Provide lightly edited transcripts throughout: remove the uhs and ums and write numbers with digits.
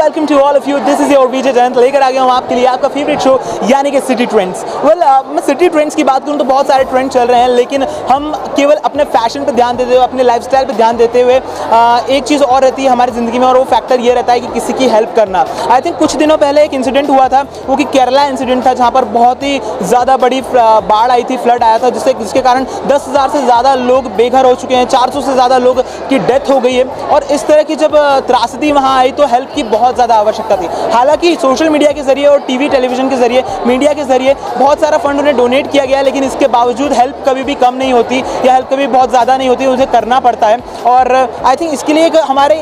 Welcome to all of you, this is your Vijay Jayant. लेकर आ गया हूँ आपके लिए आपका फेवरेट शो यानी कि सिटी ट्रेंड्स। मैं सिटी ट्रेंड्स की बात करूँ तो बहुत सारे ट्रेंड चल रहे हैं, लेकिन हम केवल अपने फैशन पर ध्यान देते हुए, अपने लाइफस्टाइल पर ध्यान देते हुए एक चीज़ और रहती है हमारी ज़िंदगी में, और वो फैक्टर ये रहता है कि किसी की हेल्प करना। आई थिंक कुछ दिनों पहले एक इंसिडेंट हुआ था, वो कि केरला इंसिडेंट था, जहाँ पर बहुत ही ज़्यादा बड़ी बाढ़ आई थी, फ्लड आया था, जिसके कारण 10,000 से ज़्यादा लोग बेघर हो चुके हैं, 400 से ज़्यादा लोग की डेथ हो गई है। और इस तरह की जब त्रासदी वहाँ आई तो हेल्प की बहुत ज़्यादा आवश्यकता थी। हालांकि सोशल मीडिया के जरिए और टीवी टेलीविज़न के जरिए, मीडिया के जरिए बहुत सारा फंड उन्हें डोनेट किया गया, लेकिन इसके बावजूद हेल्प कभी भी कम नहीं होती या हेल्प कभी बहुत ज़्यादा नहीं होती, उसे करना पड़ता है। और आई थिंक इसके लिए एक हमारे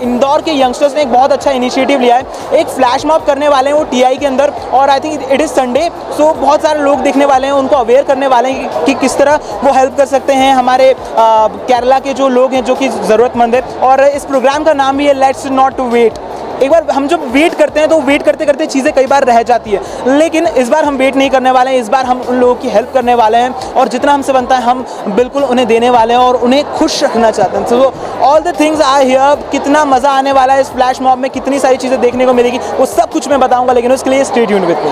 इंदौर के यंगस्टर्स ने एक बहुत अच्छा इनिशिएटिव लिया है। एक फ्लैश मॉब करने वाले हैं वो टीआई के अंदर, और I think it is Sunday, so बहुत सारे लोग देखने वाले हैं, उनको अवेयर करने वाले हैं कि किस तरह वो हेल्प कर सकते हैं हमारे केरला के जो लोग हैं जो कि ज़रूरतमंद है। और इस प्रोग्राम का नाम भी है लेट्स नॉट टू वेट। एक बार हम जब वेट करते हैं तो वेट करते करते चीज़ें कई बार रह जाती है, लेकिन इस बार हम वेट नहीं करने वाले हैं। इस बार हम उन लोगों की हेल्प करने वाले हैं, और जितना हमसे बनता है हम बिल्कुल उन्हें देने वाले हैं और उन्हें खुश रखना चाहते हैं। So all the things are here. कितना मज़ा आने वाला है इस फ्लैश मॉब में, कितनी सारी चीज़ें देखने को मिलेगी, वो सब कुछ मैं बताऊँगा, लेकिन उसके लिए स्टे ट्यून्ड विद मी।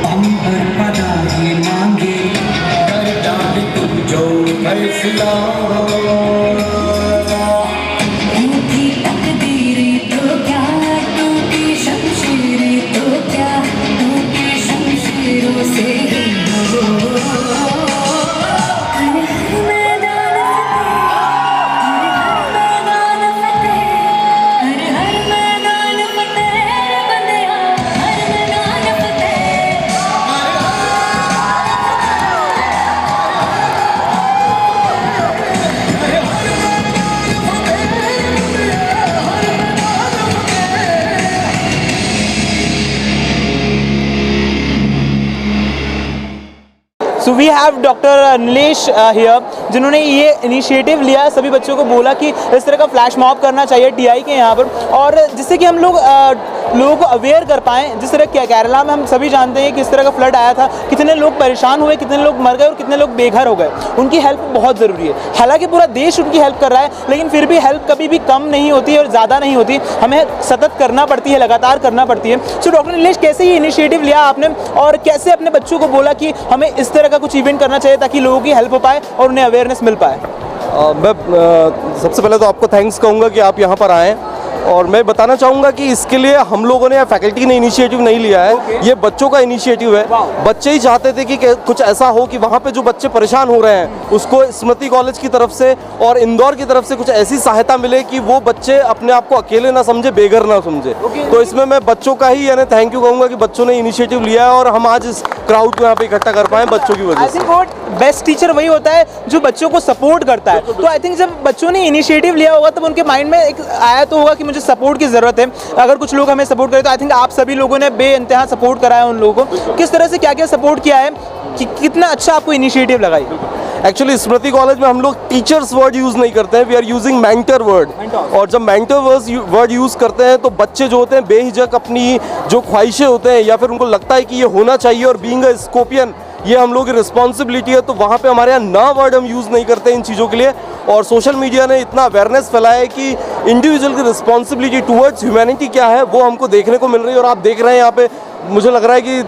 अंबर पनाही मांगे कर डाल तुम जो फैसला टूटी तकदीरें तो क्या टूटी शमशीरें तो क्या टूटी शमशीरों से ही हो हर हर मैदान फतेह हर हर मैदान फतेह बंदिया हर मैदान फतेह so we have doctor Nilesh here, जिन्होंने ये इनिशिएटिव लिया, सभी बच्चों को बोला कि इस तरह का फ्लैश मॉब करना चाहिए टीआई के यहाँ पर, और जिससे कि हम लोग लोगों को अवेयर कर पाएँ। जिस तरह केरला में हम सभी जानते हैं कि इस तरह का फ्लड आया था, कितने लोग परेशान हुए, कितने लोग मर गए और कितने लोग बेघर हो गए। उनकी हेल्प बहुत ज़रूरी है। हालांकि पूरा देश उनकी हेल्प कर रहा है, लेकिन फिर भी हेल्प कभी भी कम नहीं होती और ज़्यादा नहीं होती, हमें सतत करना पड़ती है, लगातार करना पड़ती है। सो डॉक्टर नीलेश, कैसे ये इनिशिएटिव लिया आपने और कैसे अपने बच्चों को बोला कि हमें इस तरह का कुछ इवेंट करना चाहिए ताकि लोगों की हेल्प हो पाए और उन्हें अवेयरनेस मिल पाए? मैं सबसे पहले तो आपको थैंक्स कहूँगा कि आप यहाँ पर आएँ, और मैं बताना चाहूँगा कि इसके लिए हम लोगों ने या फैकल्टी ने इनिशिएटिव नहीं लिया है। ये बच्चों का इनिशिएटिव है। बच्चे ही चाहते थे कि कुछ ऐसा हो कि वहाँ पे जो बच्चे परेशान हो रहे हैं उसको स्मृति कॉलेज की तरफ से और इंदौर की तरफ से कुछ ऐसी सहायता मिले कि वो बच्चे अपने आप को अकेले ना समझे, बेघर ना समझे। तो इसमें मैं बच्चों का ही यानी थैंक यू कहूँगा कि बच्चों ने इनिशिएटिव लिया है और हम आज इस क्राउड को यहाँ पे इकट्ठा कर पाए बच्चों की वजह से। बेस्ट टीचर वही होता है जो बच्चों को सपोर्ट करता है। तो आई थिंक जब बच्चों ने इनिशिएटिव लिया होगा तब उनके माइंड में एक आया तो होगा कि मुझे सपोर्ट की ज़रूरत है। अगर कुछ लोग हमें सपोर्ट करें तो आई थिंक आप सभी लोगों ने बेइंतहा सपोर्ट करा है उन लोगों को। किस तरह से क्या क्या सपोर्ट किया है कि कितना अच्छा आपको इनिशिएटिव लगाई? एक्चुअली स्मृति कॉलेज में हम लोग टीचर्स वर्ड यूज़ नहीं करते हैं, we are using mentor word. और जब मेंटर वर्ड यूज़ करते हैं तो बच्चे जो होते हैं बेहिचक अपनी जो ख्वाहिशें होते हैं या फिर उनको लगता है कि ये होना चाहिए और बीइंग अ स्कॉर्पियन ये हम लोग की रिस्पॉन्सिबिलिटी है, तो वहाँ पे हमारे यहाँ ना वर्ड हम यूज़ नहीं करते इन चीज़ों के लिए। और सोशल मीडिया ने इतना अवेयरनेस फैलाया है कि इंडिविजुअल की रिस्पॉन्सिबिलिटी टुवर्ड्स ह्यूमैनिटी क्या है वो हमको देखने को मिल रही है। और आप देख रहे हैं यहाँ पे, मुझे लग रहा है कि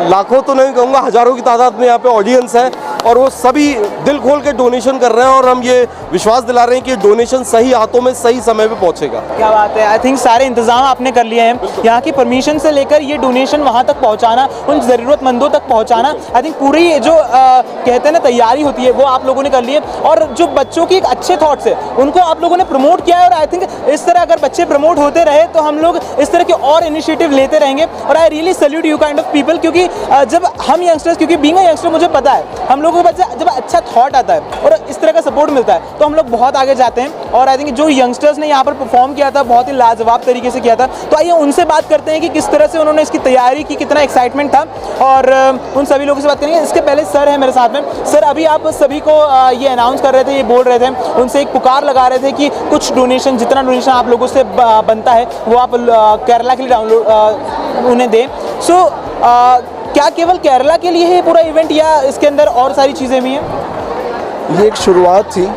लाखों तो नहीं कहूँगा, हज़ारों की तादाद में यहाँ पे ऑडियंस है और वो सभी दिल खोल के डोनेशन कर रहे हैं और हम ये विश्वास दिला रहे हैं कि डोनेशन सही हाथों में सही समय पे पहुँचेगा। क्या बात है। आई थिंक सारे इंतजाम आपने कर लिए हैं, यहाँ की परमिशन से लेकर ये डोनेशन वहाँ तक पहुँचाना, उन ज़रूरतमंदों तक पहुँचाना, आई थिंक पूरी जो कहते हैं ना तैयारी होती है वो आप लोगों ने कर ली है। और जो बच्चों की एक अच्छे थॉट्स है उनको आप लोगों ने प्रमोट किया है और आई थिंक इस तरह अगर बच्चे प्रमोट होते रहे तो हम लोग इस तरह के और इनिशिएटिव लेते रहेंगे। और I really salute you kind of people, क्योंकि जब हम यंगस्टर्स, क्योंकि बीइंग अ यंगस्टर मुझे पता है हम लोगों के पास जब अच्छा थॉट आता है और इस तरह का सपोर्ट मिलता है तो हम लोग बहुत आगे जाते हैं। और आई थिंक जो यंगस्टर्स ने यहाँ पर परफॉर्म किया था बहुत ही लाजवाब तरीके से किया था। तो आइए उनसे बात करते हैं कि किस तरह से उन्होंने इसकी तैयारी की, कितना एक्साइटमेंट था, और उन सभी लोगों से बात करेंगे। इसके पहले सर है मेरे साथ में। सर, अभी आप सभी को ये अनाउंस कर रहे थे, ये बोल रहे थे, उनसे एक पुकार लगा रहे थे कि कुछ डोनेशन, जितना डोनेशन आप लोगों से बनता है वो आप केरला के लिए डाउनलोड उन्हें दें। सो क्या केवल केरला के लिए है पूरा इवेंट या इसके अंदर और सारी चीज़ें भी हैं? ये एक शुरुआत थी।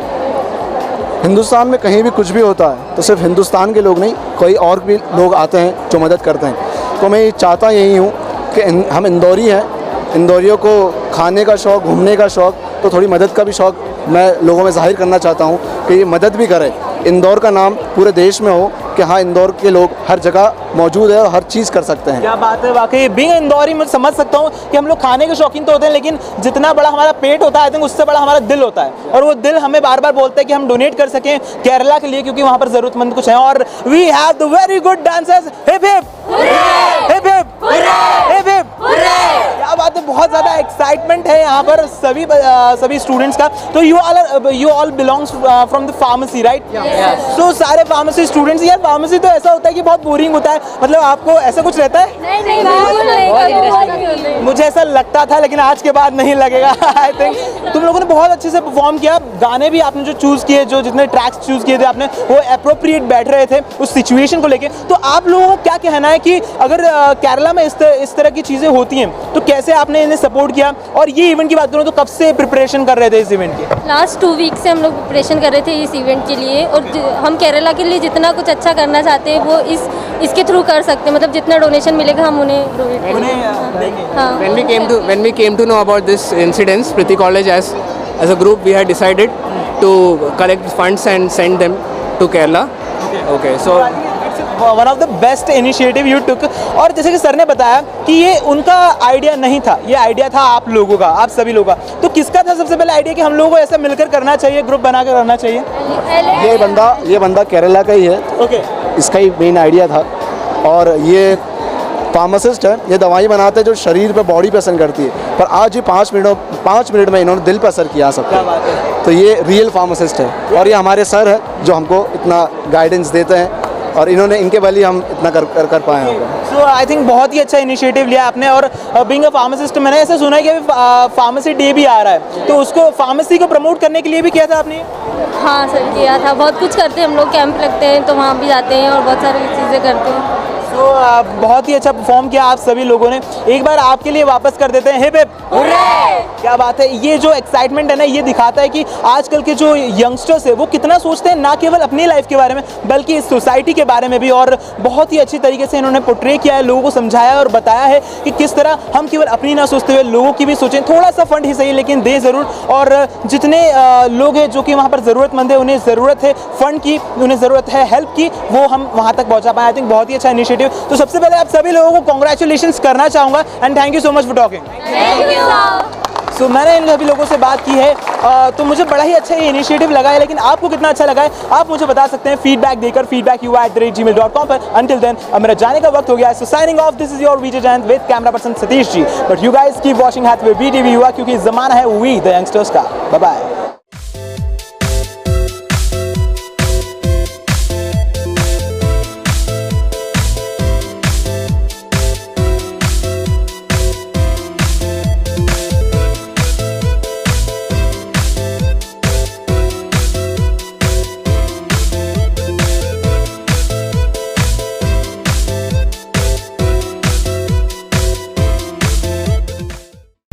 हिंदुस्तान में कहीं भी कुछ भी होता है तो सिर्फ हिंदुस्तान के लोग नहीं, कोई और भी लोग आते हैं जो मदद करते हैं। तो मैं चाहता यही हूँ कि हम इंदौरी हैं, इंदौरियों को खाने का शौक़, घूमने का शौक़, तो थोड़ी मदद का भी शौक़ मैं लोगों में ज़ाहिर करना चाहता हूँ कि ये मदद भी करें। इंदौर का नाम पूरे देश में हो कि हाँ, इंदौर के लोग हर जगह मौजूद है और हर चीज़ कर सकते हैं। क्या बात है। वाकई बीइंग इंदौरी मैं समझ सकता हूँ कि हम लोग खाने के शौकीन तो होते हैं, लेकिन जितना बड़ा हमारा पेट होता है आई थिंक उससे बड़ा हमारा दिल होता है। और वो दिल हमें बार बार बोलता है कि हम डोनेट कर सकें केरला के लिए, क्योंकि वहाँ पर ज़रूरतमंद कुछ है। और we have the very good dancers. Hip hip hip hip hip hip. क्या बात है, बहुत ज़्यादा एक्साइटमेंट है यहाँ पर सभी स्टूडेंट्स का। तो you all belongs from the pharmacy, right? So सारे फार्मेसी स्टूडेंट्स। यार फार्मेसी तो ऐसा होता है कि बहुत बोरिंग होता है, मतलब आपको ऐसा कुछ रहता है? नहीं, मुझे ऐसा लगता था लेकिन आज के बाद नहीं लगेगा। आई थिंक तुम लोगों ने बहुत अच्छे से परफॉर्म किया। गाने भी आपने जो चूज़ किए, जो जितने ट्रैक्स चूज़ किए थे आपने, वो अप्रोप्रिएट बैठ रहे थे उस सिचुएशन को लेके। तो आप लोगों को क्या कहना है कि अगर केरला में इस तरह की चीज़ें होती हैं तो कैसे आपने इन्हें सपोर्ट किया और ये इवेंट की बात करूँ तो कब से प्रिपरेशन कर रहे थे इस इवेंट की? लास्ट 2 वीक से हम लोग प्रिपरेशन कर रहे थे इस इवेंट के लिए, और हम केरला के लिए जितना कुछ अच्छा करना चाहते हैं वो इसके थ्रू कर सकते हैं, मतलब जितना डोनेशन मिलेगा हम उन्हें donate करेंगे। हाँ। When we came to know about this incidents, Priti College as a group we had decided to collect funds and send them to Kerala. Okay, so one of the best initiative you took. और जैसे कि sir ने बताया कि ये उनका idea नहीं था, ये आइडिया था आप लोगों का, आप सभी लोगों का। तो किसका था सबसे पहले आइडिया कि हम लोगों को ऐसा मिलकर करना चाहिए, ग्रुप बनाकर करना चाहिए? ये बंदा केरला का ही है, ओके, इसका ही मेन आइडिया था। और ये फार्मासिस्ट है, ये दवाई बनाते हैं जो शरीर पे बॉडी पे असर करती है, पर आज ही 5 मिनट में इन्होंने दिल पे असर किया सबका। क्या बात है। तो ये रियल फार्मासिस्ट है, और ये हमारे सर है जो हमको इतना गाइडेंस देते हैं, और इन्होंने इनके बल ही हम इतना कर पाए हैं। सो आई थिंक बहुत ही अच्छा इनिशिएटिव लिया आपने। और बीइंग अ फार्मासिस्ट, मैंने ऐसा सुना है कि अभी फार्मेसी डे भी आ रहा है, तो उसको फार्मेसी को प्रमोट करने के लिए भी किया था आपने? हाँ सर, किया था। बहुत कुछ करते हैं हम लोग, कैंप लगते हैं तो वहाँ भी जाते हैं और बहुत सारी चीज़ें करते हैं। तो बहुत ही अच्छा परफॉर्म किया आप सभी लोगों ने। एक बार आपके लिए वापस कर देते हैं हिप हिप हुर्रे। क्या बात है। ये जो एक्साइटमेंट है ना, ये दिखाता है कि आजकल के जो यंगस्टर्स है वो कितना सोचते हैं, ना केवल अपनी लाइफ के बारे में बल्कि इस सोसाइटी के बारे में भी। और बहुत ही अच्छी तरीके से इन्होंने पोर्ट्रे किया है, लोगों को समझाया और बताया है कि किस तरह हम केवल अपनी ना सोचते हुए लोगों की भी सोचें। थोड़ा सा फंड ही सही लेकिन दें ज़रूर। और जितने लोग हैं जो कि वहाँ पर ज़रूरतमंद है, उन्हें ज़रूरत है फंड की, उन्हें ज़रूरत है हेल्प की, वो हम वहाँ तक पहुँचा पाए। आई थिंक बहुत ही अच्छा इनिशिएटिव। तो सबसे पहले आप सभी लोगों को कॉन्ग्रेचुलेशंस करना चाहूँगा and thank you so much for talking. Thank you. So मैंने इन सभी लोगों से बात की है, तो मुझे बड़ा ही अच्छा ये इनिशिएटिव लगा है, लेकिन आपको कितना अच्छा लगा है आप मुझे बता सकते हैं फीडबैक देकर feedback@gmail.com पर। अंटिल देन अब मेरा जाने का वक्त हो गया है। So signing off, this is your Vijay Jayant with camera person Satish ji. But you guys keep watching Hathway BTV Yuva, क्योंकि ज़माना है वी द यंगस्टर्स का। Bye bye.